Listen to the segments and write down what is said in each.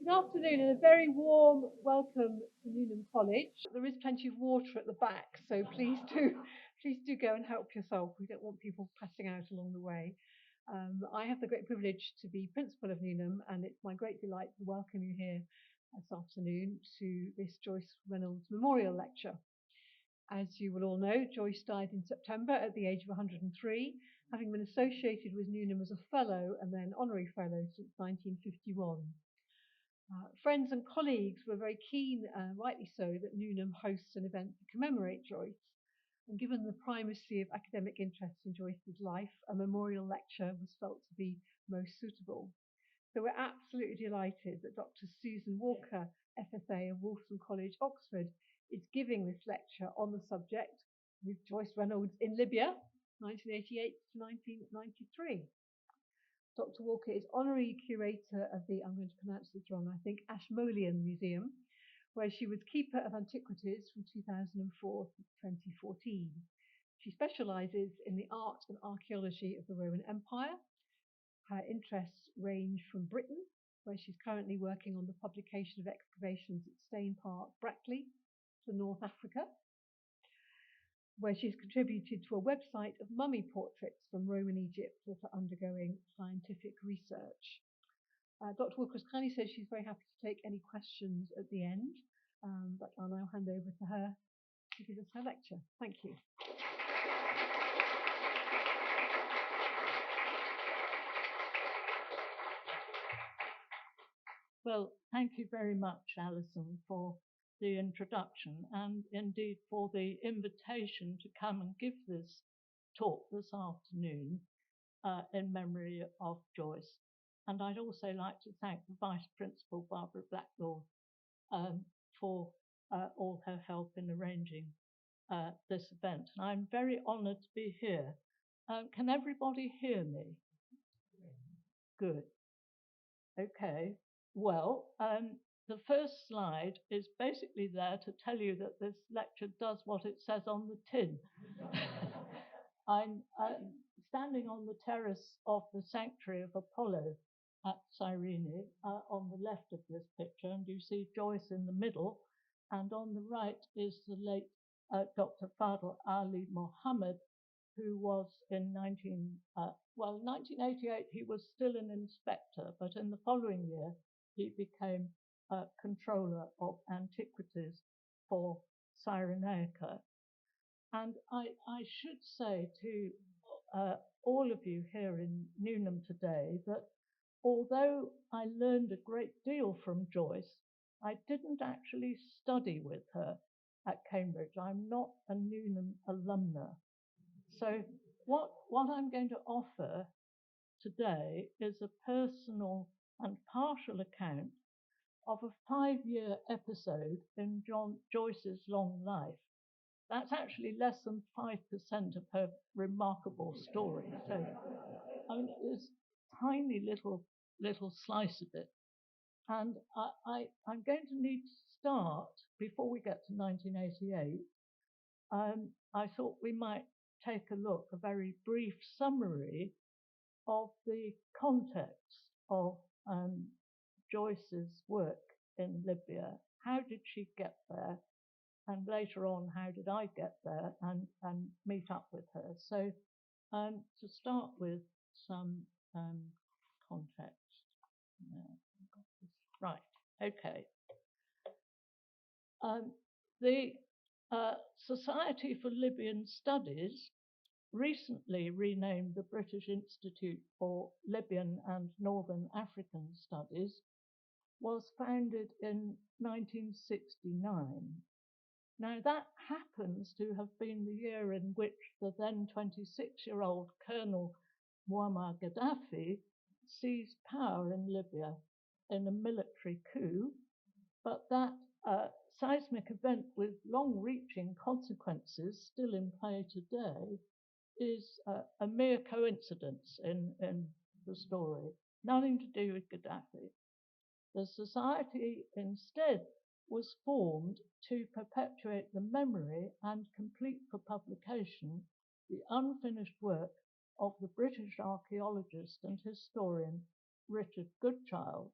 Good afternoon and a very warm welcome to Newnham College. There is plenty of water at the back, so please do go and help yourself. We don't want people passing out along the way. I have the great privilege to be principal of Newnham, and it's my great delight to welcome you here this afternoon to this Joyce Reynolds Memorial Lecture. As you will all know, Joyce died in September at the age of 103, having been associated with Newnham as a fellow and then honorary fellow since 1951. Friends and colleagues were very keen, rightly so, that Newnham hosts an event to commemorate Joyce. And given the primacy of academic interest in Joyce's life, a memorial lecture was felt to be most suitable. So we're absolutely delighted that Dr. Susan Walker FSA of Wolfson College, Oxford, is giving this lecture on the subject with Joyce Reynolds in Libya, 1988 to 1993. Dr. Walker is Honorary Curator of the, I'm going to pronounce this wrong, I think, Ashmolean Museum, where she was Keeper of Antiquities from 2004 to 2014. She specialises in the art and archaeology of the Roman Empire. Her interests range from Britain, where she's currently working on the publication of excavations at Stane Park, Brackley, to North Africa, where she's contributed to a website of mummy portraits from Roman Egypt that are undergoing scientific research. Dr. Walker kindly says she's very happy to take any questions at the end, but I'll now hand over to her to give us her lecture. Thank you. Well, thank you very much, Alison, for the introduction and indeed for the invitation to come and give this talk this afternoon in memory of Joyce. And I'd also like to thank the Vice Principal, Barbara Blackmore, for all her help in arranging this event. And I'm very honoured to be here. Can everybody hear me? Good. Okay. Well, the first slide is basically there to tell you that this lecture does what it says on the tin. I'm standing on the terrace of the Sanctuary of Apollo at Cyrene on the left of this picture, and you see Joyce in the middle, and on the right is the late Dr. Fadl Ali Mohammed, who was in 1988, he was still an inspector, but in the following year, he became controller of antiquities for Cyrenaica. And I should say to all of you here in Newnham today that although I learned a great deal from Joyce, I didn't actually study with her at Cambridge. I'm not a Newnham alumna. So what I'm going to offer today is a personal and partial account of a 5-year episode in Joyce's long life. That's actually less than 5% of her remarkable story. So I mean, it's a tiny little slice of it. And I'm going to need to start, before we get to 1988, I thought we might take a look, a very brief summary of the context of Joyce's work in Libya. How did she get there? And later on, how did I get there and meet up with her? So to start with some context. Right, okay. The Society for Libyan Studies, recently renamed the British Institute for Libyan and Northern African Studies, was founded in 1969. Now that happens to have been the year in which the then 26-year-old Colonel Muammar Gaddafi seized power in Libya in a military coup, but that seismic event with long-reaching consequences still in play today is a mere coincidence in the story, nothing to do with Gaddafi. The society instead was formed to perpetuate the memory and complete for publication the unfinished work of the British archaeologist and historian Richard Goodchild,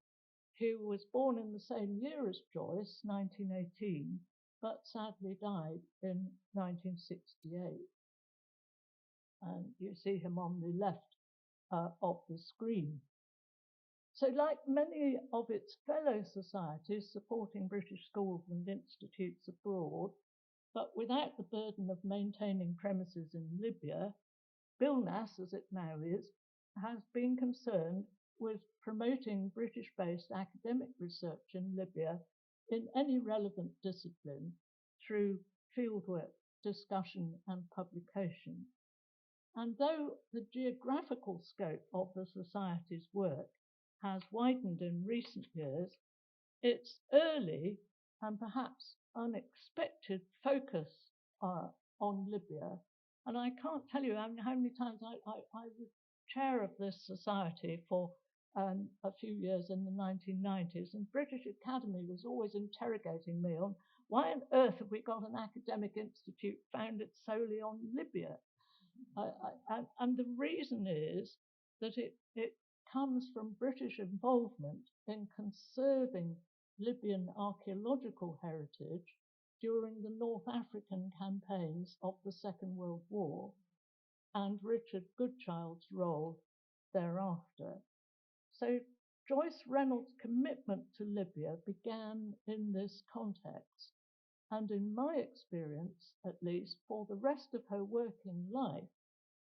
who was born in the same year as Joyce, 1918, but sadly died in 1968. And you see him on the left of the screen. So like many of its fellow societies supporting British schools and institutes abroad, but without the burden of maintaining premises in Libya, BILNAS, as it now is, has been concerned with promoting British-based academic research in Libya in any relevant discipline through fieldwork, discussion and publication. And though the geographical scope of the Society's work has widened in recent years, its early and perhaps unexpected focus on Libya, and I can't tell you how many times I was chair of this society for a few years in the 1990s, and British Academy was always interrogating me on why on earth have we got an academic institute founded solely on Libya? And the reason is that it comes from British involvement in conserving Libyan archaeological heritage during the North African campaigns of the Second World War and Richard Goodchild's role thereafter. So Joyce Reynolds' commitment to Libya began in this context, and in my experience, at least, for the rest of her working life,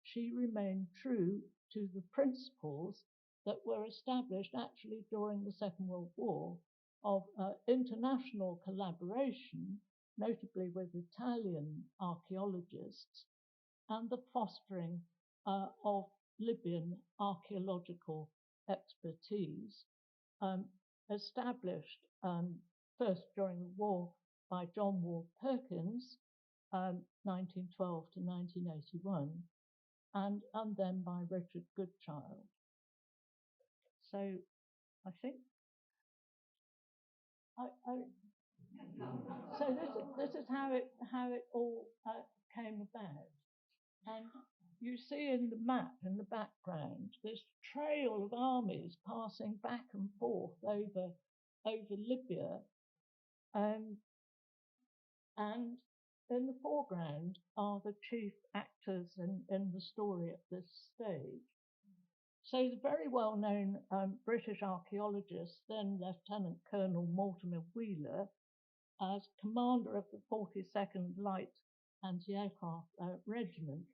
she remained true to the principles that were established actually during the Second World War of international collaboration, notably with Italian archaeologists, and the fostering of Libyan archaeological expertise, established first during the war by John Wall Perkins, 1912 to 1981, and then by Richard Goodchild. So I think so this is how it all came about. And you see in the map in the background this trail of armies passing back and forth over Libya, and in the foreground are the chief actors in the story at this stage. So the very well-known British archaeologist, then Lieutenant Colonel Mortimer Wheeler, as commander of the 42nd Light Anti-Aircraft Regiment,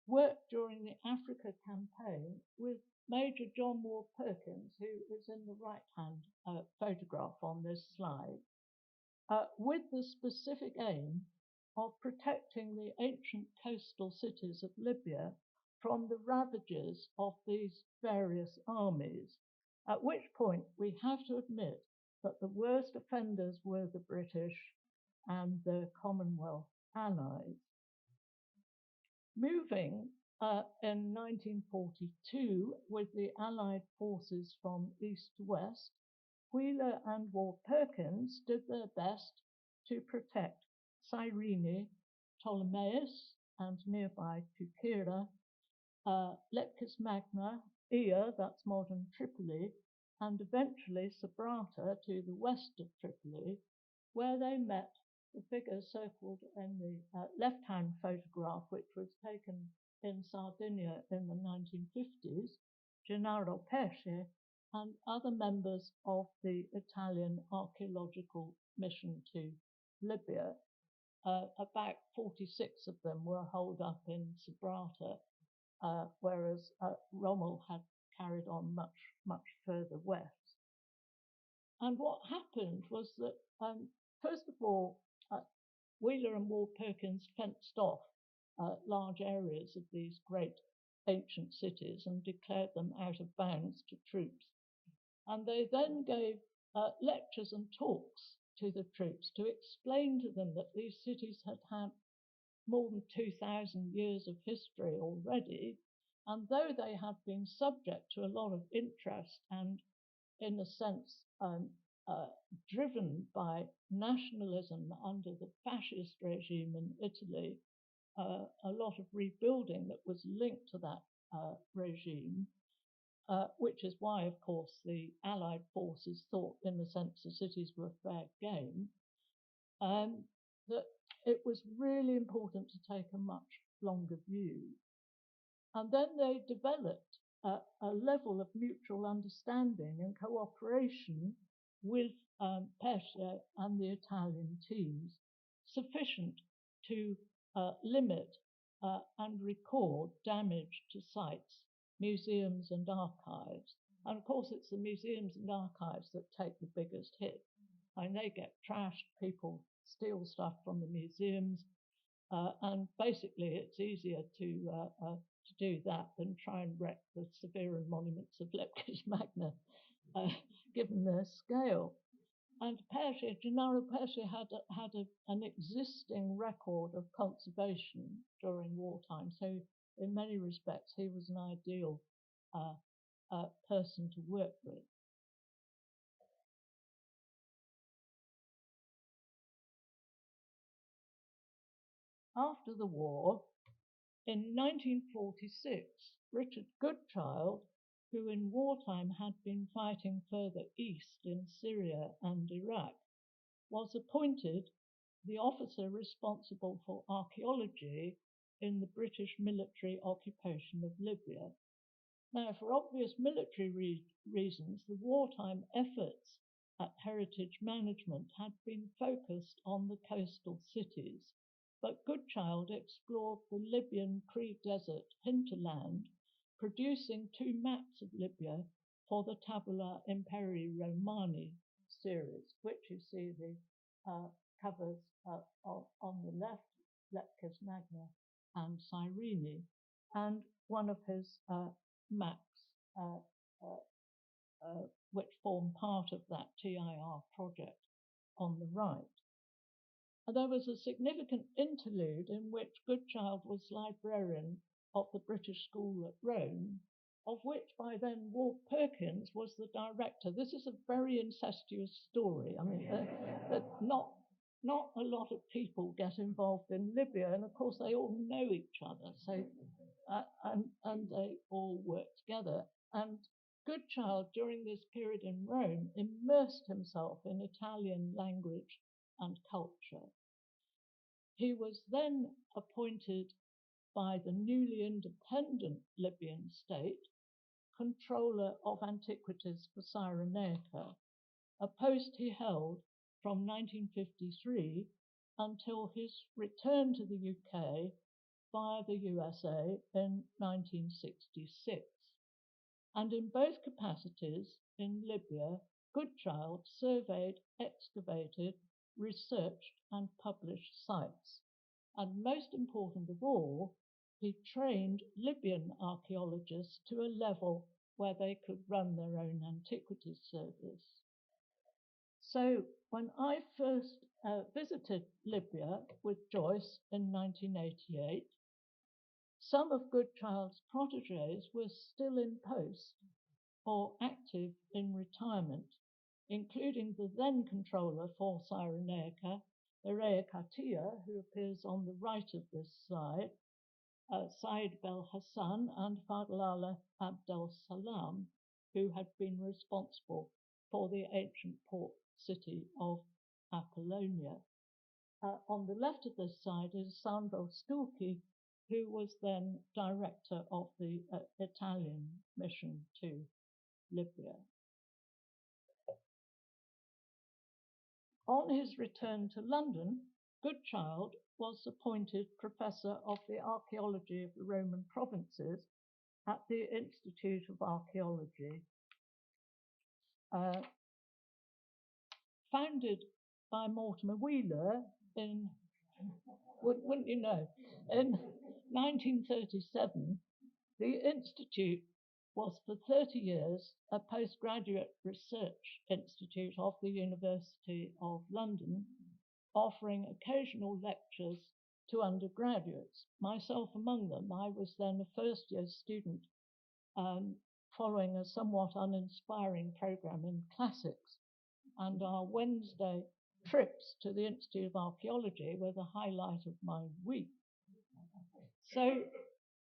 worked during the Africa campaign with Major John Wall Perkins, who is in the right-hand photograph on this slide, with the specific aim of protecting the ancient coastal cities of Libya from the ravages of these various armies, at which point we have to admit that the worst offenders were the British and the Commonwealth allies. Moving in 1942 with the Allied forces from east to west, Wheeler and Wall Perkins did their best to protect Cyrene, Platomaeus, and nearby Curator, Leptis Magna, Ia, that's modern Tripoli, and eventually Sabrata to the west of Tripoli, where they met the figure circled in the left-hand photograph, which was taken in Sardinia in the 1950s, Gennaro Pesce, and other members of the Italian archaeological mission to Libya. About 46 of them were holed up in Sabrata, whereas Rommel had carried on much further west. And what happened was that, first of all, Wheeler and Wall Perkins fenced off large areas of these great ancient cities and declared them out of bounds to troops. And they then gave lectures and talks to the troops to explain to them that these cities had had more than 2,000 years of history already, and though they had been subject to a lot of interest and, in a sense, driven by nationalism under the fascist regime in Italy, a lot of rebuilding that was linked to that regime, which is why, of course, the Allied forces thought, in a sense, the cities were fair game, that it was really important to take a much longer view. And then they developed a level of mutual understanding and cooperation with Pesce and the Italian teams sufficient to limit and record damage to sites, museums and archives. And of course, it's the museums and archives that take the biggest hit. And they get trashed, people steal stuff from the museums, and basically it's easier to do that than try and wreck the Severan monuments of Leptis Magna, given their scale. And Pesce, Gennaro Pesce had an existing record of conservation during wartime, so in many respects he was an ideal person to work with. After the war, in 1946, Richard Goodchild, who in wartime had been fighting further east in Syria and Iraq, was appointed the officer responsible for archaeology in the British military occupation of Libya. Now, for obvious military reasons, the wartime efforts at heritage management had been focused on the coastal cities, but Goodchild explored the Libyan pre-desert hinterland, producing 2 maps of Libya for the Tabula Imperii Romani series, which you see the covers on the left, Leptis Magna and Cyrene, and one of his maps which form part of that TIR project on the right. And there was a significant interlude in which Goodchild was librarian of the British School at Rome, of which by then Walt Perkins was the director. This is a very incestuous story. I mean, not a lot of people get involved in Libya, and of course they all know each other, so and they all work together. And Goodchild, during this period in Rome, immersed himself in Italian language and culture. He was then appointed by the newly independent Libyan state controller of antiquities for Cyrenaica, a post he held from 1953 until his return to the UK via the USA in 1966. And in both capacities in Libya, Goodchild surveyed, excavated, researched and published sites. And most important of all, he trained Libyan archaeologists to a level where they could run their own antiquities service. So when I first visited Libya with Joyce in 1988, some of Goodchild's protégés were still in post or active in retirement, including the then controller for Cyrenaica, Cartier, who appears on the right of this slide, Said Bel Hassan and Fadlallah Abdel Salam, who had been responsible for the ancient port city of Apollonia. On the left of this side is Sandro Stulchi, who was then director of the Italian mission to Libya. On his return to London, Goodchild was appointed Professor of the Archaeology of the Roman Provinces at the Institute of Archaeology, founded by Mortimer Wheeler in, wouldn't you know, in 1937. The Institute was for 30 years a postgraduate research institute of the University of London, offering occasional lectures to undergraduates, myself among them. I was then a first-year student following a somewhat uninspiring program in classics, and our Wednesday trips to the Institute of Archaeology were the highlight of my week. So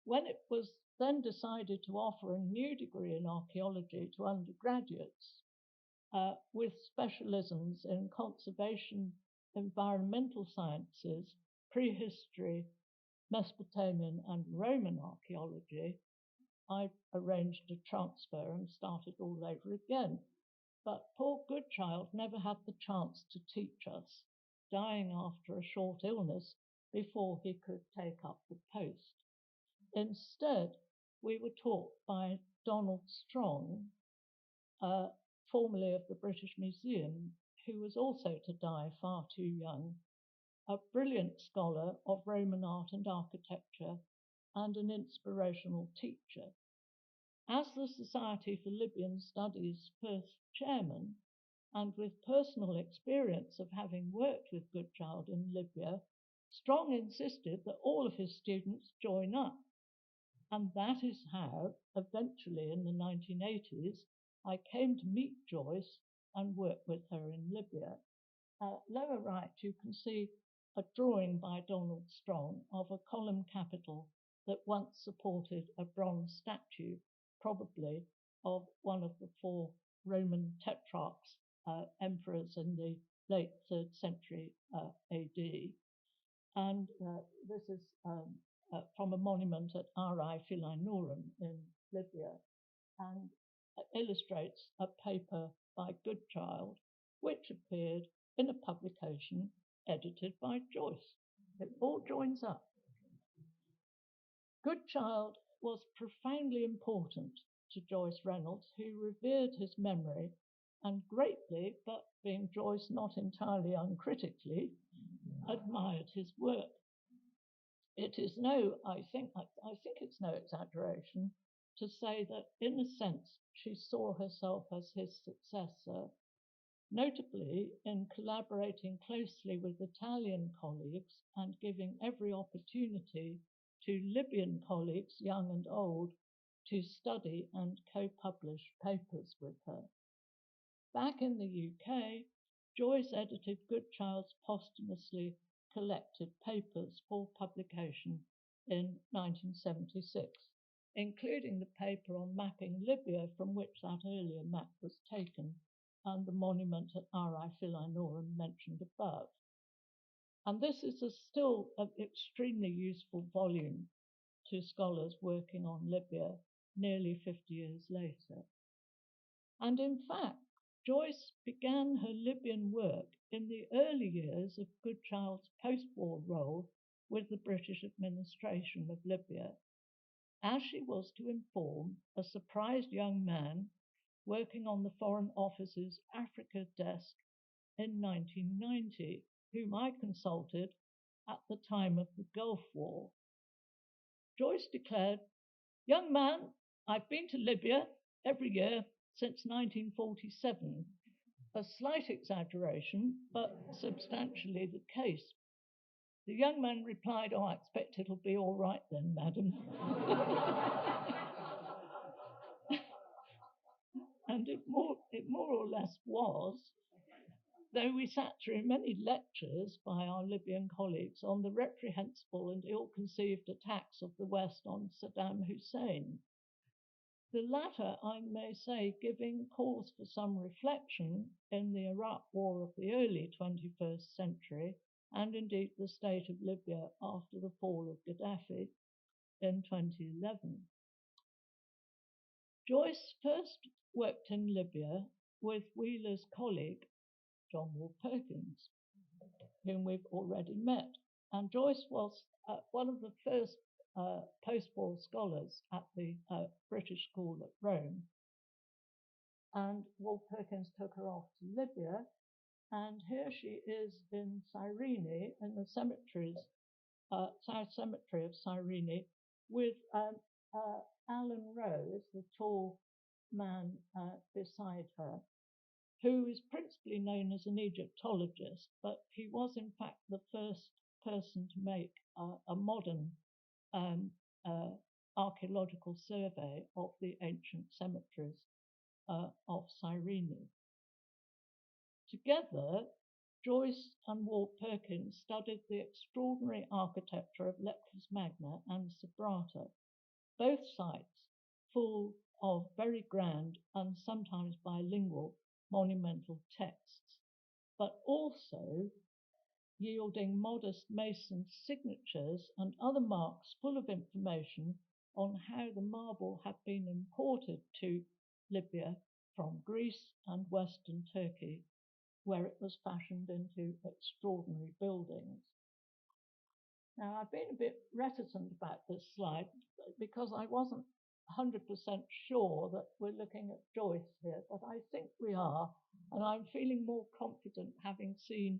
when it was then decided to offer a new degree in archaeology to undergraduates with specialisms in conservation, environmental sciences, prehistory, Mesopotamian and Roman archaeology. I arranged a transfer and started all over again. But poor Goodchild never had the chance to teach us, dying after a short illness before he could take up the post. Instead, we were taught by Donald Strong, formerly of the British Museum, who was also to die far too young, a brilliant scholar of Roman art and architecture, and an inspirational teacher. As the Society for Libyan Studies' first chairman, and with personal experience of having worked with Goodchild in Libya, Strong insisted that all of his students join up. And that is how, eventually in the 1980s, I came to meet Joyce and work with her in Libya. Lower right, you can see a drawing by Donald Strong of a column capital that once supported a bronze statue, probably of one of the four Roman tetrarchs, emperors in the late 3rd century AD. And this is from a monument at Ari Philainorum in Libya, and illustrates a paper by Goodchild, which appeared in a publication edited by Joyce. It all joins up. Goodchild was profoundly important to Joyce Reynolds, who revered his memory and greatly, but being Joyce not entirely uncritically, admired his work. It is I think it's no exaggeration to say that, in a sense, she saw herself as his successor, notably in collaborating closely with Italian colleagues and giving every opportunity to Libyan colleagues, young and old, to study and co-publish papers with her. Back in the UK, Joyce edited Goodchild's posthumously collected papers for publication in 1976, including the paper on mapping Libya, from which that earlier map was taken, and the monument at Ari Philainorum mentioned above. And this is still an extremely useful volume to scholars working on Libya nearly 50 years later. And in fact, Joyce began her Libyan work in the early years of Goodchild's post-war role with the British administration of Libya, as she was to inform a surprised young man working on the Foreign Office's Africa desk in 1990, whom I consulted at the time of the Gulf War. Joyce declared, "Young man, I've been to Libya every year since 1947, a slight exaggeration, but substantially the case." The young man replied, "Oh, I expect it'll be all right then, madam." And it more or less was, though we sat through many lectures by our Libyan colleagues on the reprehensible and ill-conceived attacks of the West on Saddam Hussein. The latter, I may say, giving cause for some reflection in the Iraq War of the early 21st century, and indeed the state of Libya after the fall of Gaddafi in 2011. Joyce first worked in Libya with Wheeler's colleague, John Wall Perkins, whim we've already met. And Joyce was one of the first post-war scholars at the British School at Rome. And Wall Perkins took her off to Libya, and here she is in Cyrene, in the cemeteries, South Cemetery of Cyrene, with Alan Rose, the tall man beside her, who is principally known as an Egyptologist, but he was in fact the first person to make a modern archaeological survey of the ancient cemeteries of Cyrene. Together, Joyce and Walt Perkins studied the extraordinary architecture of Leptis Magna and Sabrata, both sites full of very grand and sometimes bilingual monumental texts, but also yielding modest mason signatures and other marks full of information on how the marble had been imported to Libya from Greece and Western Turkey, where it was fashioned into extraordinary buildings. Now, I've been a bit reticent about this slide because I wasn't 100% sure that we're looking at Joyce here, but I think we are, and I'm feeling more confident having seen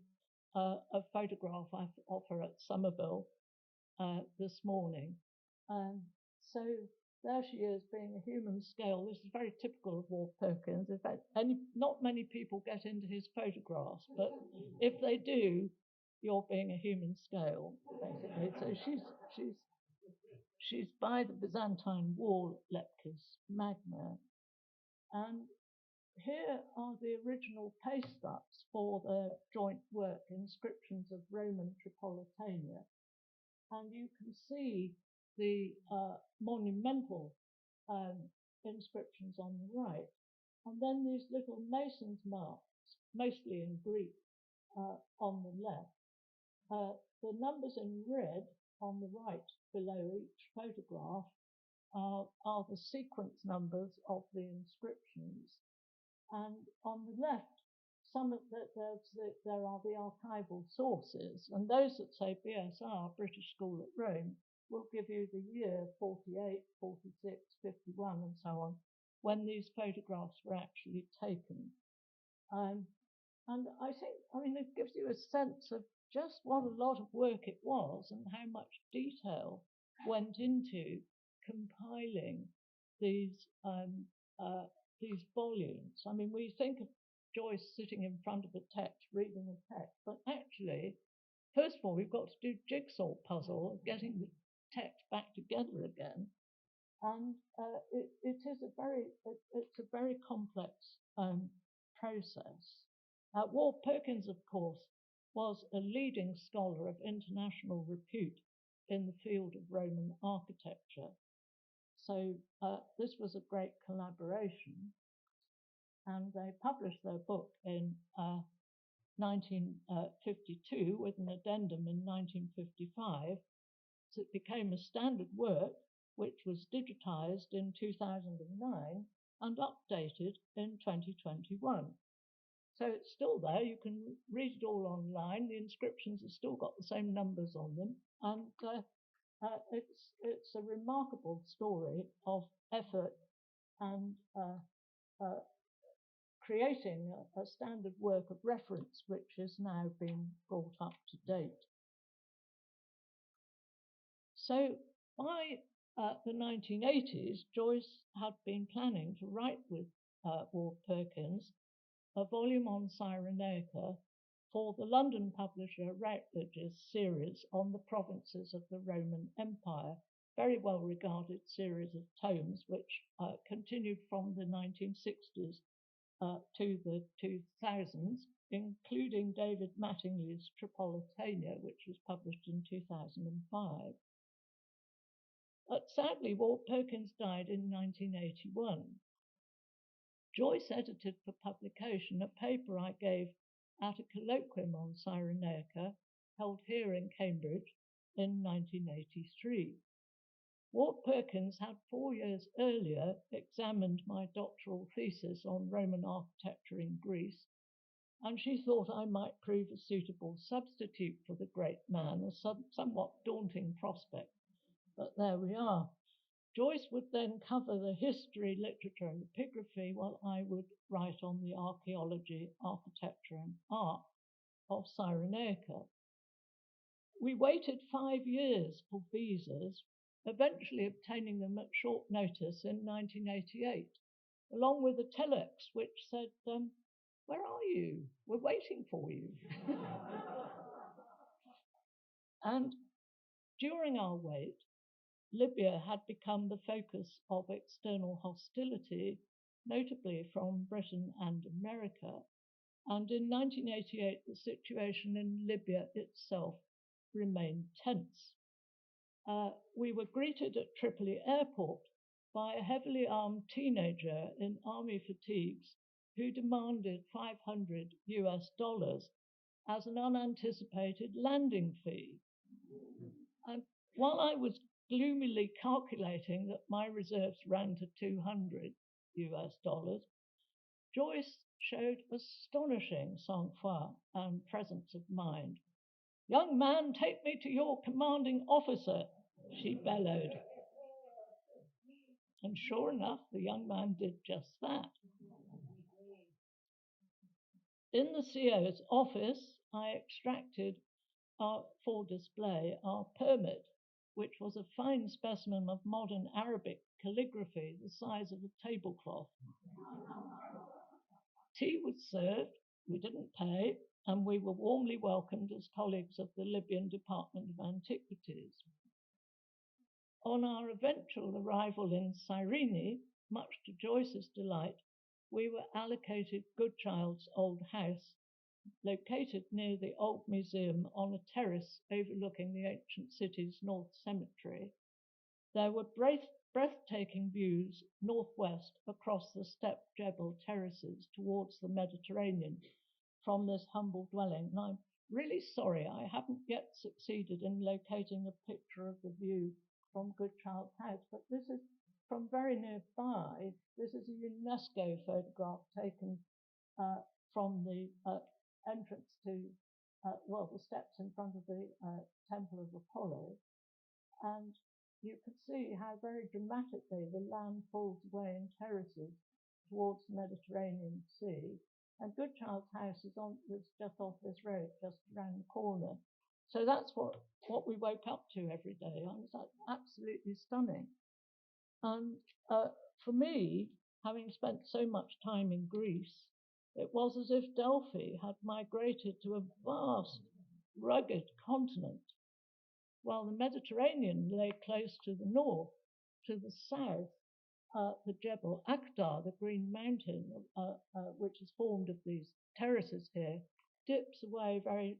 a photograph of her at Somerville this morning. So there she is, being a human scale. This is very typical of Wolfe Perkins. In fact, not many people get into his photographs, but if they do, you're being a human scale, basically. So she's by the Byzantine wall at Leptis Magna. And here are the original paste-ups for their joint work, inscriptions of Roman Tripolitania. And you can see the monumental inscriptions on the right. And then these little mason's marks, mostly in Greek, on the left. The numbers in red on the right below each photograph are the sequence numbers of the inscriptions. And on the left, there are the archival sources, and those that say BSR, British School at Rome, will give you the year 48, 46, 51, and so on, when these photographs were actually taken. And I think, it gives you a sense of just what a lot of work it was and how much detail went into compiling these volumes. We think of Joyce sitting in front of the text, reading the text, but actually, first of all, we've got to do jigsaw puzzle of getting the text back together again, and it's a very complex process. Wolfe Perkins, of course, was a leading scholar of international repute in the field of Roman architecture. So this was a great collaboration. And they published their book in 1952 with an addendum in 1955. So it became a standard work, which was digitized in 2009 and updated in 2021. So it's still there. You can read it all online. The inscriptions have still got the same numbers on them. And it's a remarkable story of effort and creating a standard work of reference, which is now being brought up to date. So by the 1980s, Joyce had been planning to write with Wolfe Perkins a volume on Cyrenaica for the London publisher Routledge's series on the provinces of the Roman Empire, very well regarded series of tomes which continued from the 1960s to the 2000s, including David Mattingly's Tripolitania, which was published in 2005. But sadly, Wolfe Perkins died in 1981. Joyce edited for publication a paper I gave at a colloquium on Cyrenaica, held here in Cambridge in 1983. Wolfe Perkins had 4 years earlier examined my doctoral thesis on Roman architecture in Greece, and she thought I might prove a suitable substitute for the great man, a somewhat daunting prospect. But there we are. Joyce would then cover the history, literature, and epigraphy, while I would write on the archaeology, architecture, and art of Cyrenaica. We waited 5 years for visas, eventually obtaining them at short notice in 1988, along with a telex which said, "Where are you? We're waiting for you." And during our wait, Libya had become the focus of external hostility, notably from Britain and America. And in 1988, the situation in Libya itself remained tense. we were greeted at Tripoli airport by a heavily armed teenager in army fatigues who demanded $500 as an unanticipated landing fee. And while I was gloomily calculating that my reserves ran to $200, Joyce showed astonishing sang-froid and presence of mind. "Young man, take me to your commanding officer," she bellowed. And sure enough, the young man did just that. In the CO's office, I extracted for display our permit, which was a fine specimen of modern Arabic calligraphy the size of a tablecloth. Tea was served, we didn't pay, and we were warmly welcomed as colleagues of the Libyan Department of Antiquities. On our eventual arrival in Cyrene, much to Joyce's delight, we were allocated Goodchild's old house, located near the old museum on a terrace overlooking the ancient city's North Cemetery. There were breathtaking views northwest across the stepped Jebel terraces towards the Mediterranean from this humble dwelling. And I'm really sorry I haven't yet succeeded in locating a picture of the view from Goodchild's house, but this is from very nearby. This is a UNESCO photograph taken from the entrance to, the steps in front of the Temple of Apollo. And you can see how very dramatically the land falls away in terraces towards the Mediterranean Sea. And Goodchild's house is just off this road, just around the corner. So that's what we woke up to every day. I was like, absolutely stunning. And for me, having spent so much time in Greece, it was as if Delphi had migrated to a vast, rugged continent, while the Mediterranean lay close to the north. To the south, the Jebel Akhdar, the green mountain, which is formed of these terraces here, dips away very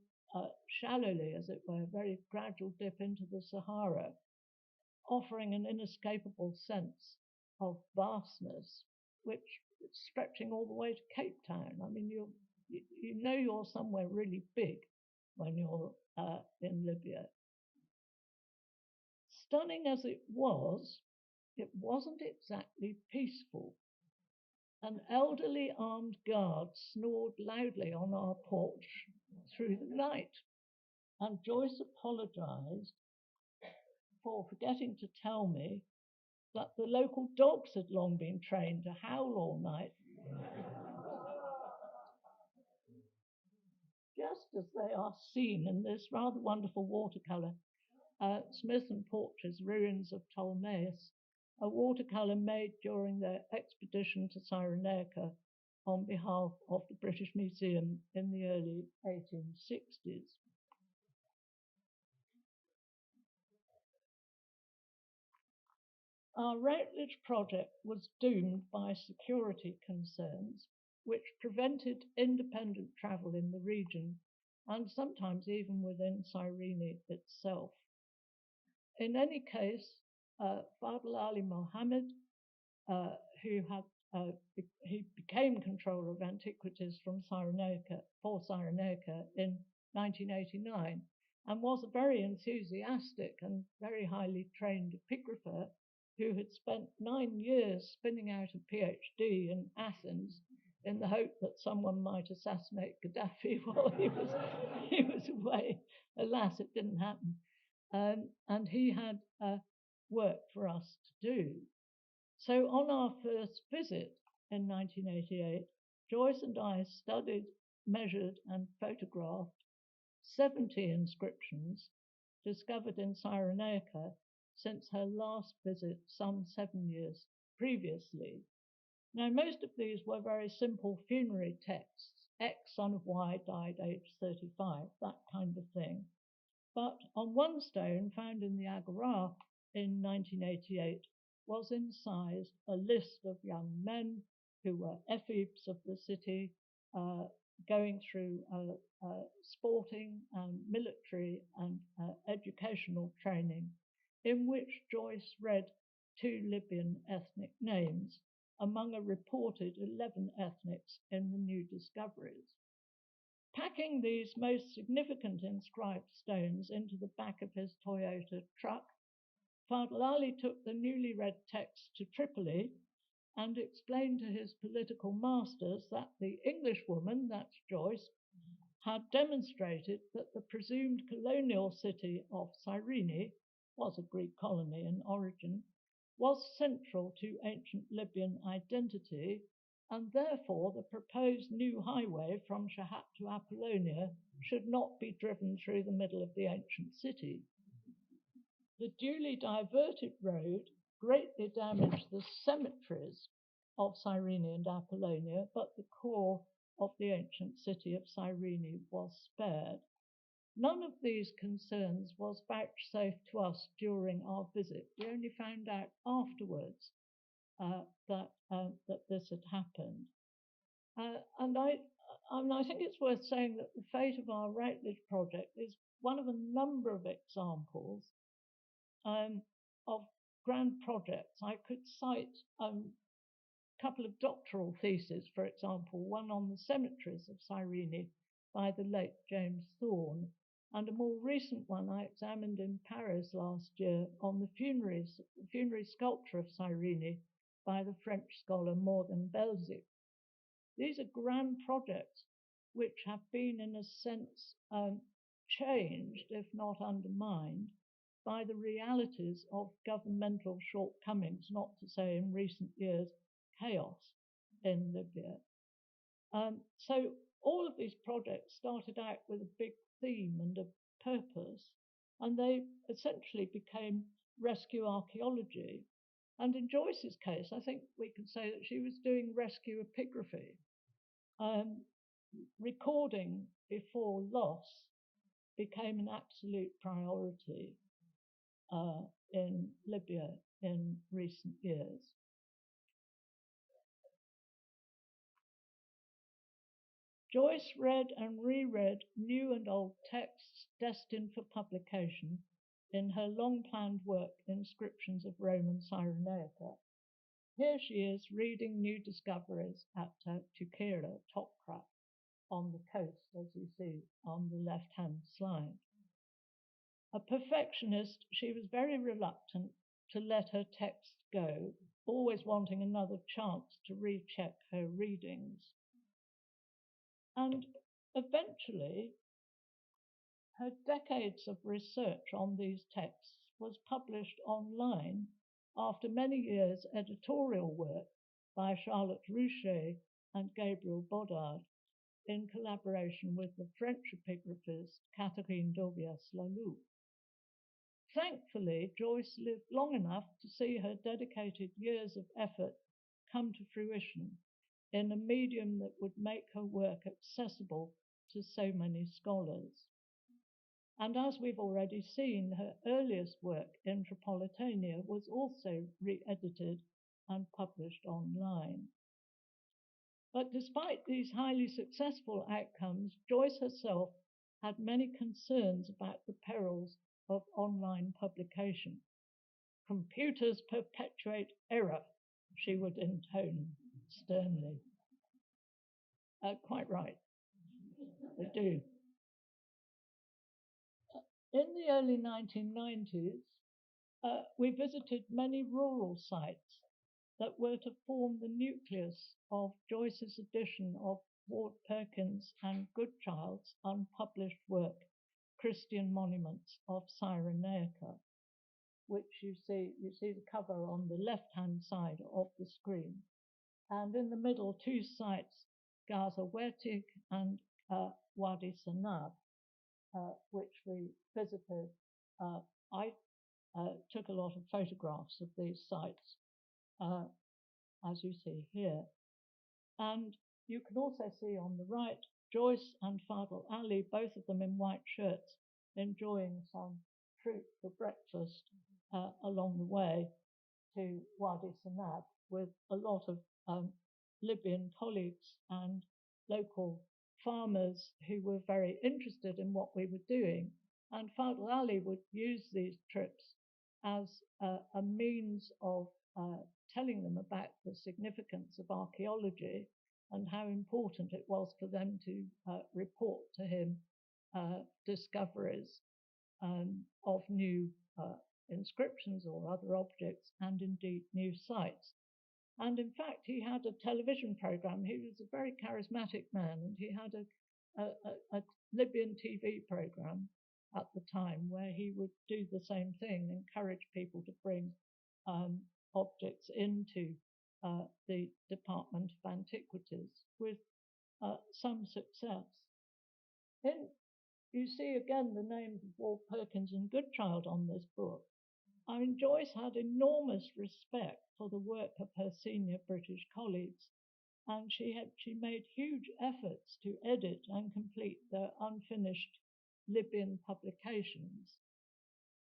shallowly, as it were, a very gradual dip into the Sahara, offering an inescapable sense of vastness, which is stretching all the way to Cape Town. I mean, you know you're somewhere really big when you're in Libya. Stunning as it wasn't exactly peaceful. An elderly armed guard snored loudly on our porch through the night, and Joyce apologized for forgetting to tell me that the local dogs had long been trained to howl all night, just as they are seen in this rather wonderful watercolor, Smith and Porter's Ruins of Ptolemais, a watercolor made during their expedition to Cyrenaica on behalf of the British Museum in the early 1860s. Our Routledge project was doomed by security concerns, which prevented independent travel in the region and sometimes even within Cyrene itself. In any case, Fadl Ali Mohammed, he became controller of antiquities for Cyrenaica in 1989, and was a very enthusiastic and very highly trained epigrapher who had spent 9 years spinning out a PhD in Athens in the hope that someone might assassinate Gaddafi while he was away. Alas, it didn't happen. And he had work for us to do. So on our first visit in 1988, Joyce and I studied, measured, and photographed 70 inscriptions discovered in Cyrenaica since her last visit some 7 years previously. Now, most of these were very simple funerary texts, X, son of Y, died aged 35, that kind of thing. But on one stone found in the Agora in 1988 was incised a list of young men who were ephebes of the city, going through sporting and military and educational training in which Joyce read 2 Libyan ethnic names among a reported 11 ethnics in the new discoveries. Packing these most significant inscribed stones into the back of his Toyota truck, Fadl Ali took the newly read text to Tripoli and explained to his political masters that the Englishwoman, that's Joyce, had demonstrated that the presumed colonial city of Cyrene, was a Greek colony in origin, was central to ancient Libyan identity, and therefore the proposed new highway from Shahat to Apollonia should not be driven through the middle of the ancient city. The duly diverted road greatly damaged the cemeteries of Cyrene and Apollonia, but the core of the ancient city of Cyrene was spared. None of these concerns was vouchsafed to us during our visit. We only found out afterwards that this had happened. And I think it's worth saying that the fate of our Routledge project is one of a number of examples of grand projects. I could cite a couple of doctoral theses, for example, one on the cemeteries of Cyrene by the late James Thorne, and a more recent one I examined in Paris last year on the funerary sculpture of Cyrene by the French scholar Morgan Belzic. These are grand projects which have been, in a sense, changed, if not undermined, by the realities of governmental shortcomings, not to say in recent years, chaos in Libya. So all of these projects started out with a big theme and a purpose, and they essentially became rescue archaeology. And in Joyce's case, I think we could say that she was doing rescue epigraphy. Recording before loss became an absolute priority in Libya in recent years. Joyce read and reread new and old texts destined for publication in her long-planned work, Inscriptions of Roman Cyrenaica. Here she is reading new discoveries at Curator, Topkrat, on the coast, as you see on the left-hand slide. A perfectionist, she was very reluctant to let her text go, always wanting another chance to recheck her readings. And eventually, her decades of research on these texts was published online after many years' editorial work by Charlotte Rouchet and Gabriel Bodard in collaboration with the French epigraphers Catherine Daubias-Lalou. Thankfully, Joyce lived long enough to see her dedicated years of effort come to fruition in a medium that would make her work accessible to so many scholars. And as we've already seen, her earliest work, Intrapolitania, was also re-edited and published online. But despite these highly successful outcomes, Joyce herself had many concerns about the perils of online publication. Computers perpetuate error, she would intone sternly. Quite right, they do. In the early 1990s, we visited many rural sites that were to form the nucleus of Joyce's edition of Ward Perkins and Goodchild's unpublished work, Christian Monuments of Cyrenaica, which you see the cover on the left-hand side of the screen. And in the middle, 2 sites, Gaza Wertig and Wadi Sanab, which we visited. I took a lot of photographs of these sites, as you see here. And you can also see on the right, Joyce and Fadl Ali, both of them in white shirts, enjoying some fruit for breakfast along the way to Wadi Sanab with a lot of Libyan colleagues and local farmers who were very interested in what we were doing. And Fadl Ali would use these trips as a means of telling them about the significance of archaeology and how important it was for them to report to him discoveries of new inscriptions or other objects, and indeed new sites. And in fact, he had a television program. He was a very charismatic man, and he had a Libyan TV program at the time where he would do the same thing, encourage people to bring objects into the Department of Antiquities with some success. You see again the names of Ward Perkins and Goodchild on this book. I mean, Joyce had enormous respect for the work of her senior British colleagues, and she made huge efforts to edit and complete their unfinished Libyan publications,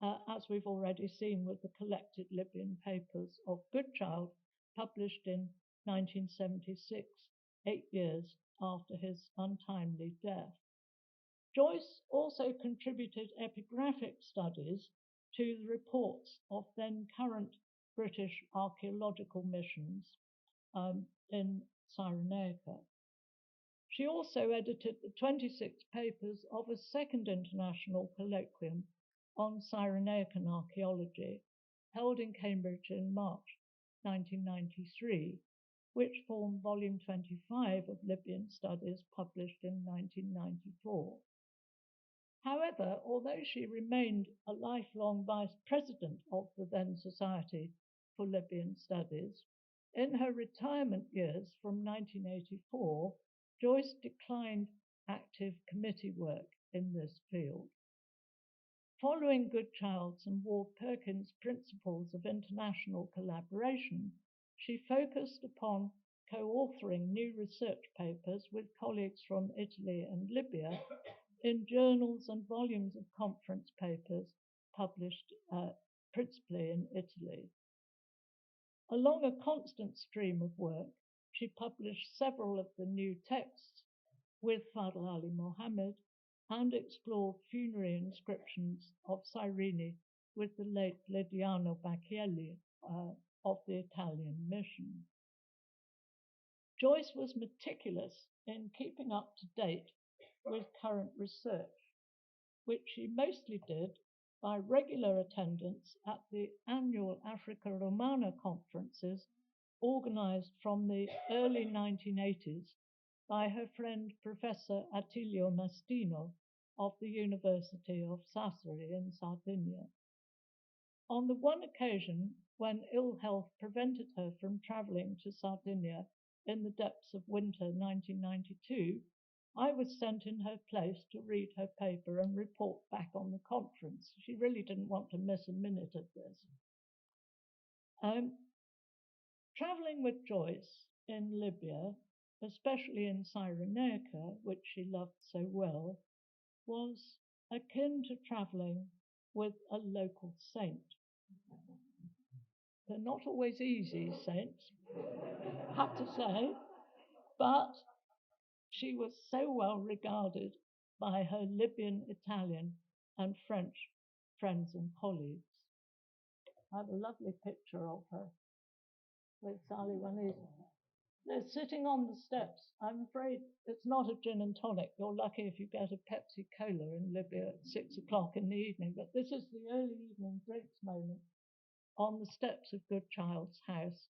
as we've already seen with the collected Libyan papers of Goodchild, published in 1976, 8 years after his untimely death. Joyce also contributed epigraphic studies to the reports of then current British archaeological missions in Cyrenaica. She also edited the 26 papers of a second international colloquium on Cyrenaican archaeology, held in Cambridge in March 1993, which formed volume 25 of Libyan Studies, published in 1994. However, although she remained a lifelong vice president of the then Society for Libyan Studies, in her retirement years from 1984, Joyce declined active committee work in this field. Following Goodchild's and Ward Perkins' principles of international collaboration, she focused upon co-authoring new research papers with colleagues from Italy and Libya in journals and volumes of conference papers published principally in Italy. Along a constant stream of work, she published several of the new texts with Fadl Ali Mohammed and explored funerary inscriptions of Cyrene with the late Lidiano Bacchielli of the Italian mission. Joyce was meticulous in keeping up to date with current research, which she mostly did by regular attendance at the annual Africa Romano conferences organized from the early 1980s by her friend Professor Attilio Mastino of the University of Sassari in Sardinia. On the one occasion when ill health prevented her from traveling to Sardinia in the depths of winter 1992, I was sent in her place to read her paper and report back on the conference. She really didn't want to miss a minute of this. Traveling with Joyce in Libya, especially in Cyrenaica, which she loved so well, was akin to traveling with a local saint. They're not always easy saints, I have to say, but she was so well regarded by her Libyan, Italian, and French friends and colleagues. I have a lovely picture of her with Sally Wanese. They're sitting on the steps. I'm afraid it's not a gin and tonic. You're lucky if you get a Pepsi Cola in Libya at 6 o'clock in the evening, but this is the early evening drinks moment on the steps of Goodchild's house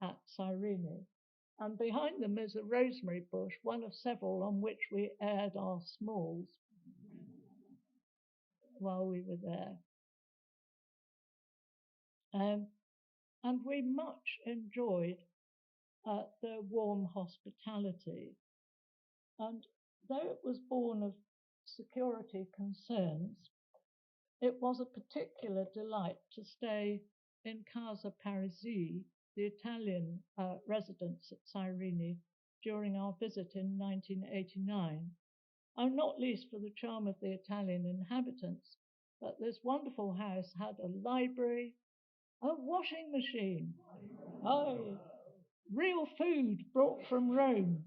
at Cyrene. And behind them is a rosemary bush, one of several on which we aired our smalls while we were there. And we much enjoyed their warm hospitality. And though it was born of security concerns, it was a particular delight to stay in Casa Parisi, the Italian residence at Cyrene, during our visit in 1989, and not least for the charm of the Italian inhabitants. But this wonderful house had a library, a washing machine, real food brought from Rome,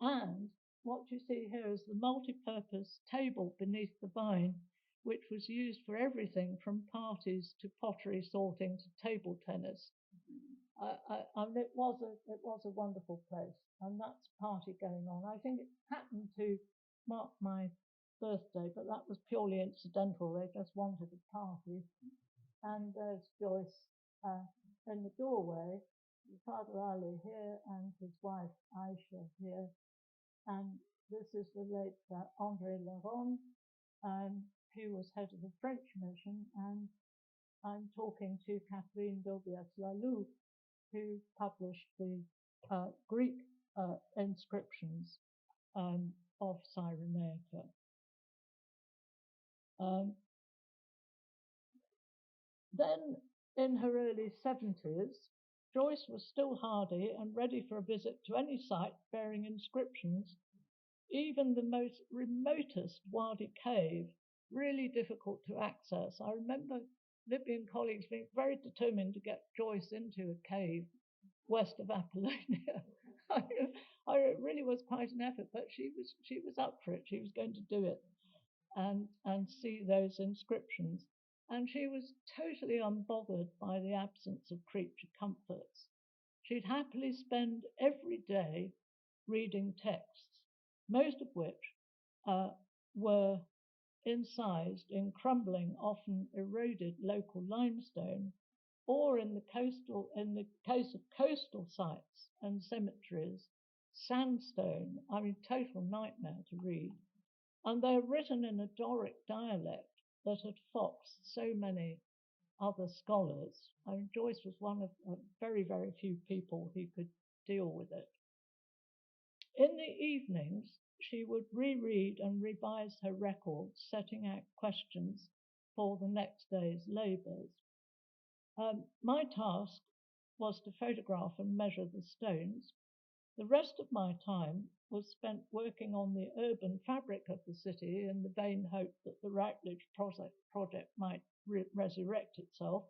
and what you see here is the multi-purpose table beneath the vine, which was used for everything from parties to pottery sorting to table tennis. I mean, it was a wonderful place, and that's a party going on. I think it happened to mark my birthday, but that was purely incidental. They just wanted a party. And there's Joyce in the doorway, Father Ali here, and his wife Aisha here. And this is the late André Leron, who was head of the French mission, and I'm talking to Catherine d'Aubias-Lalou, who published the Greek inscriptions of Cyrenaica. Then, in her early 70s, Joyce was still hardy and ready for a visit to any site bearing inscriptions, even the most remotest Wadi cave, really difficult to access. I remember Libyan colleagues being very determined to get Joyce into a cave west of Apollonia. It really was quite an effort, but she was up for it. She was going to do it and see those inscriptions. And she was totally unbothered by the absence of creature comforts. She'd happily spend every day reading texts, most of which were incised in crumbling, often eroded local limestone, or in the case of coastal sites and cemeteries, sandstone. I mean, total nightmare to read. And they're written in a Doric dialect that had foxed so many other scholars. I mean, Joyce was one of very, very few people who could deal with it. In the evenings, she would reread and revise her records, setting out questions for the next day's labours. My task was to photograph and measure the stones. The rest of my time was spent working on the urban fabric of the city in the vain hope that the Routledge project might resurrect itself,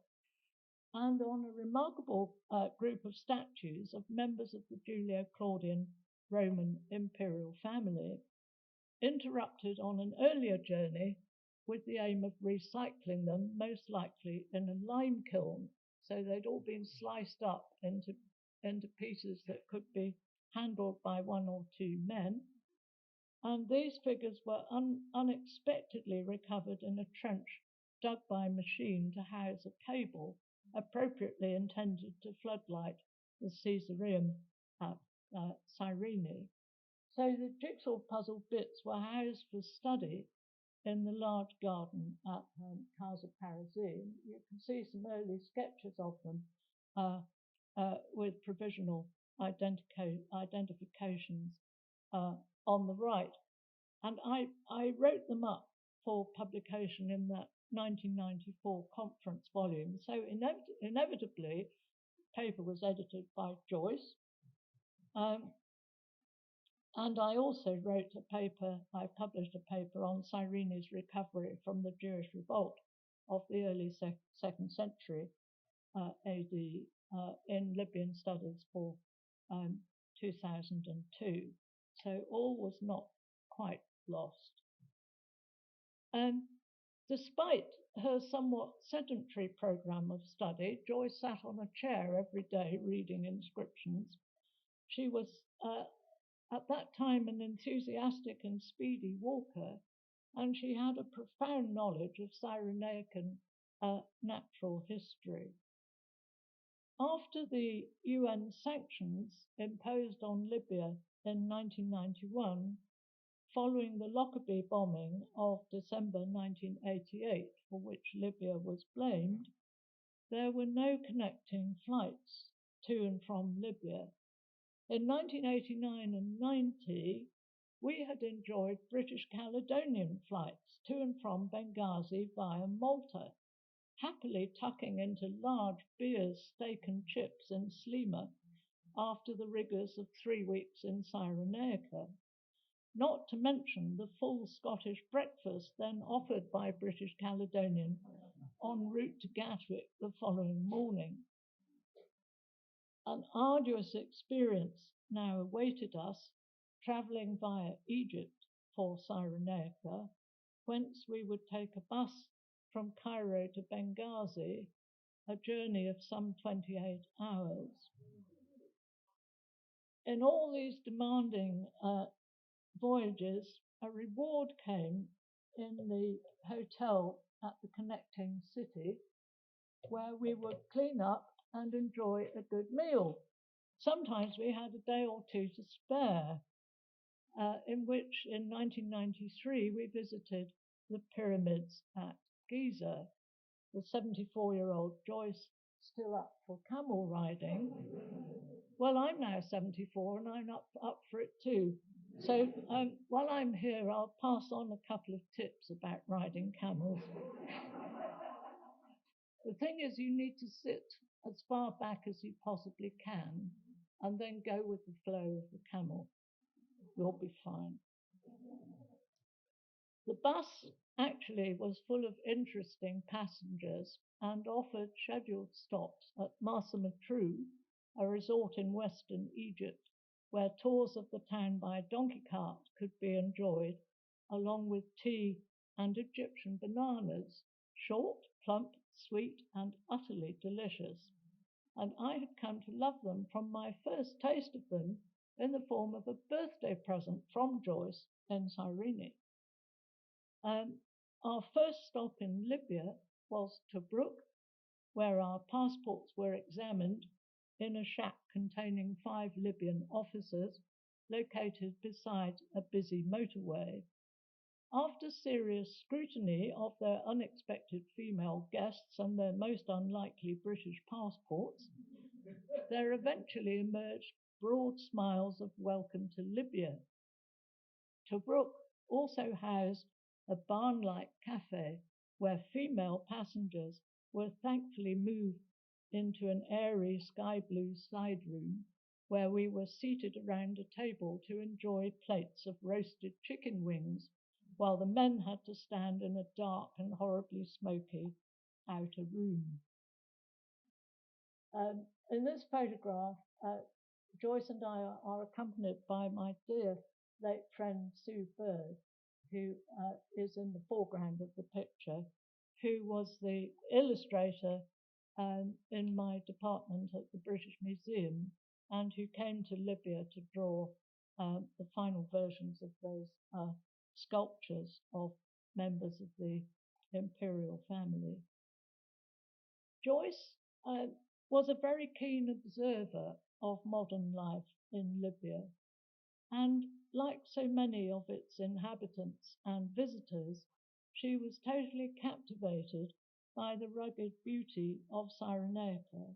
and on a remarkable group of statues of members of the Julio-Claudian Roman imperial family, interrupted on an earlier journey with the aim of recycling them, most likely in a lime kiln. So they'd all been sliced up into pieces that could be handled by one or two men. And these figures were unexpectedly recovered in a trench dug by machine to house a cable appropriately intended to floodlight the Caesareum at Cyrene. So the jigsaw puzzle bits were housed for study in the large garden at Casa Parisi. You can see some early sketches of them with provisional identifications on the right. And I wrote them up for publication in that 1994 conference volume. So inevitably, the paper was edited by Joyce. And I also wrote a paper, I published a paper on Cyrene's recovery from the Jewish revolt of the early 2nd century AD in Libyan Studies for 2002. So all was not quite lost. Despite her somewhat sedentary program of study, Joyce sat on a chair every day reading inscriptions. She was at that time an enthusiastic and speedy walker, and she had a profound knowledge of Cyrenaican natural history. After the UN sanctions imposed on Libya in 1991, following the Lockerbie bombing of December 1988, for which Libya was blamed, there were no connecting flights to and from Libya. In 1989 and 90, we had enjoyed British Caledonian flights to and from Benghazi via Malta, happily tucking into large beers, steak and chips in Slima after the rigours of 3 weeks in Cyrenaica, not to mention the full Scottish breakfast then offered by British Caledonian en route to Gatwick the following morning. An arduous experience now awaited us, travelling via Egypt for Cyrenaica, whence we would take a bus from Cairo to Benghazi, a journey of some 28 hours. In all these demanding voyages, a reward came in the hotel at the connecting city, where we would clean up and enjoy a good meal. Sometimes we had a day or two to spare, in which in 1993 we visited the pyramids at Giza. The 74-year-old Joyce, still up for camel riding. Well, I'm now 74 and I'm up for it too. So while I'm here, I'll pass on a couple of tips about riding camels. The thing is, you need to sit as far back as you possibly can and then go with the flow of the camel. You'll be fine. The bus actually was full of interesting passengers and offered scheduled stops at Marsa Matruh, a resort in western Egypt, where tours of the town by donkey cart could be enjoyed, along with tea and Egyptian bananas, short, plump, sweet, and utterly delicious. And I had come to love them from my first taste of them in the form of a birthday present from Joyce in Cyrene. Our first stop in Libya was Tobruk, where our passports were examined in a shack containing 5 Libyan officers located beside a busy motorway. After serious scrutiny of their unexpected female guests and their most unlikely British passports, there eventually emerged broad smiles of welcome to Libya. Tobruk also housed a barn-like cafe where female passengers were thankfully moved into an airy sky blue side room where we were seated around a table to enjoy plates of roasted chicken wings, while the men had to stand in a dark and horribly smoky outer room. In this photograph, Joyce and I are accompanied by my dear late friend Sue Bird, who is in the foreground of the picture, who was the illustrator in my department at the British Museum and who came to Libya to draw the final versions of those sculptures of members of the imperial family. Joyce was a very keen observer of modern life in Libya, and like so many of its inhabitants and visitors, she was totally captivated by the rugged beauty of Cyrenaica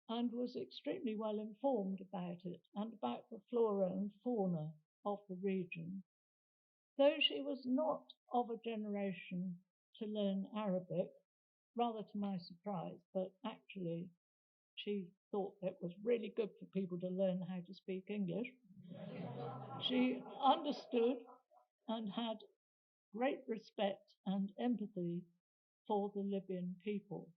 and was extremely well informed about it and about the flora and fauna of the region. Though she was not of a generation to learn Arabic, rather to my surprise, but actually she thought it was really good for people to learn how to speak English. She understood and had great respect and empathy for the Libyan people.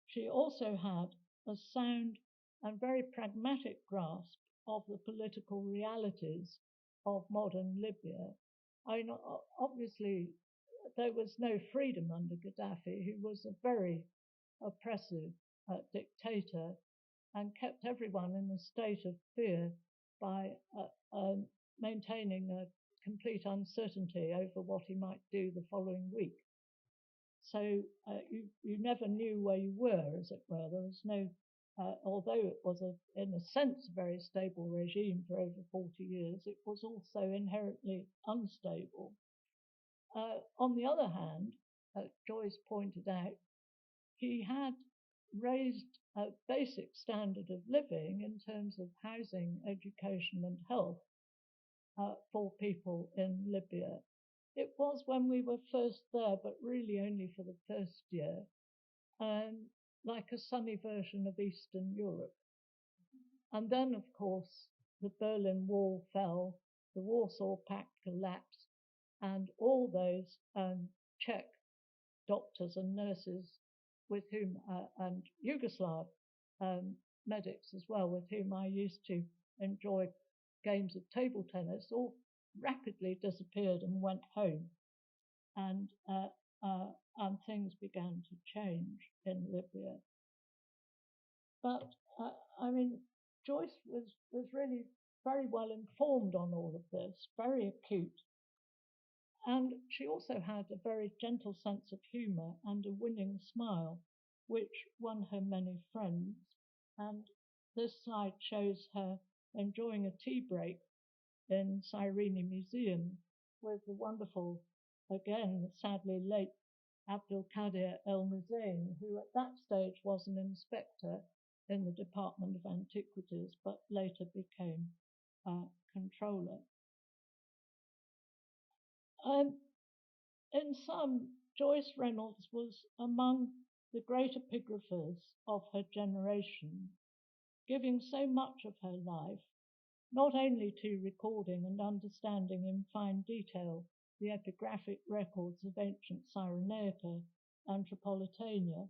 She also had a sound and very pragmatic grasp of the political realities of modern Libya. I mean, obviously, there was no freedom under Gaddafi, who was a very oppressive dictator and kept everyone in a state of fear by maintaining a complete uncertainty over what he might do the following week. So you never knew where you were, as it were. There was no, although it was, in a sense, a very stable regime for over 40 years, it was also inherently unstable. On the other hand, Joyce pointed out, he had raised a basic standard of living in terms of housing, education, and health for people in Libya. It was when we were first there, but really only for the first year, like a sunny version of Eastern Europe. And then, of course, the Berlin Wall fell, the Warsaw Pact collapsed, and all those Czech doctors and nurses with whom, and Yugoslav medics as well, with whom I used to enjoy games of table tennis, all rapidly disappeared and went home. and things began to change in Libya. But I mean, Joyce was really very well informed on all of this, very acute. And she also had a very gentle sense of humour and a winning smile, which won her many friends. And this slide shows her enjoying a tea break in Cyrene Museum with the wonderful, again, sadly late Abdulkadir El-Muzain, who at that stage was an inspector in the Department of Antiquities, but later became controller. In sum, Joyce Reynolds was among the great epigraphers of her generation, giving so much of her life, not only to recording and understanding in fine detail the epigraphic records of ancient Cyrenaica and Tripolitania,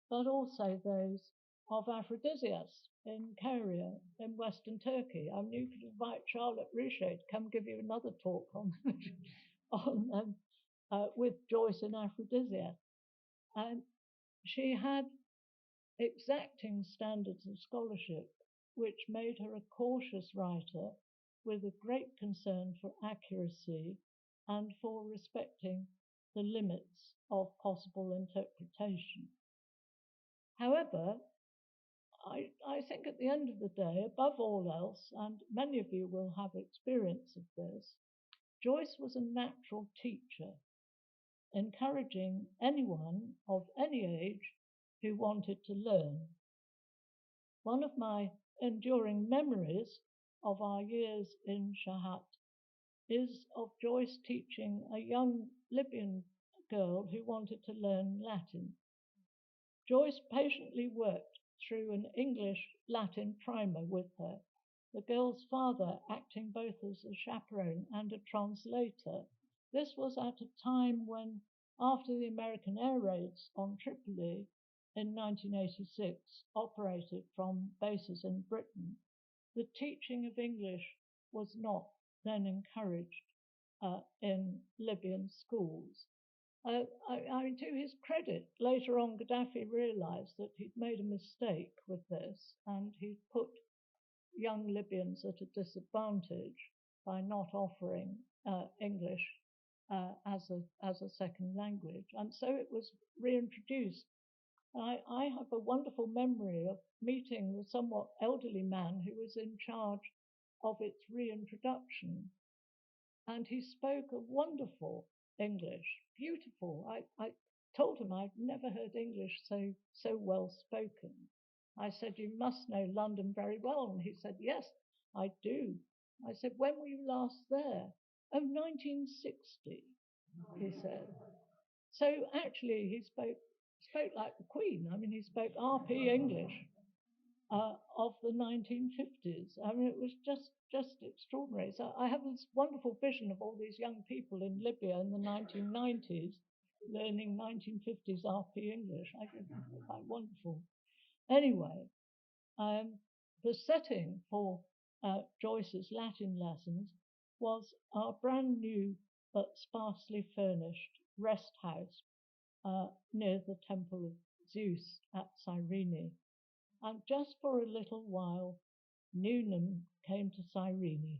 but also those of Aphrodisias in Cartier in Western Turkey. I mean, you could invite Charlotte Ruchet to come give you another talk on with Joyce in Aphrodisias. And she had exacting standards of scholarship, which made her a cautious writer with a great concern for accuracy and for respecting the limits of possible interpretation. However, I think at the end of the day, above all else, and many of you will have experience of this, Joyce was a natural teacher, encouraging anyone of any age who wanted to learn. One of my enduring memories of our years in Shahat is of Joyce teaching a young Libyan girl who wanted to learn Latin. Joyce patiently worked through an English-Latin primer with her, the girl's father acting both as a chaperone and a translator. This was at a time when, after the American air raids on Tripoli in 1986, operated from bases in Britain, the teaching of English was not then encouraged in Libyan schools. I mean, to his credit, later on Gaddafi realized that he'd made a mistake with this, and he put young Libyans at a disadvantage by not offering English as a second language. And so it was reintroduced. I have a wonderful memory of meeting the somewhat elderly man who was in charge of its reintroduction. And he spoke a wonderful English, beautiful. I told him I'd never heard English so well spoken. I said, "You must know London very well." And he said, "Yes, I do." I said, "When were you last there?" "Oh, 1960, he said. So actually he spoke like the Queen. I mean, he spoke RP English of the 1950s. I mean, it was just extraordinary. So I have this wonderful vision of all these young people in Libya in the 1990s learning 1950s RP English. I think it's quite wonderful. Anyway, the setting for Joyce's Latin lessons was our brand new but sparsely furnished rest house near the Temple of Zeus at Cyrene. And just for a little while, Newnham came to Cyrene.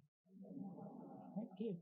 Thank you.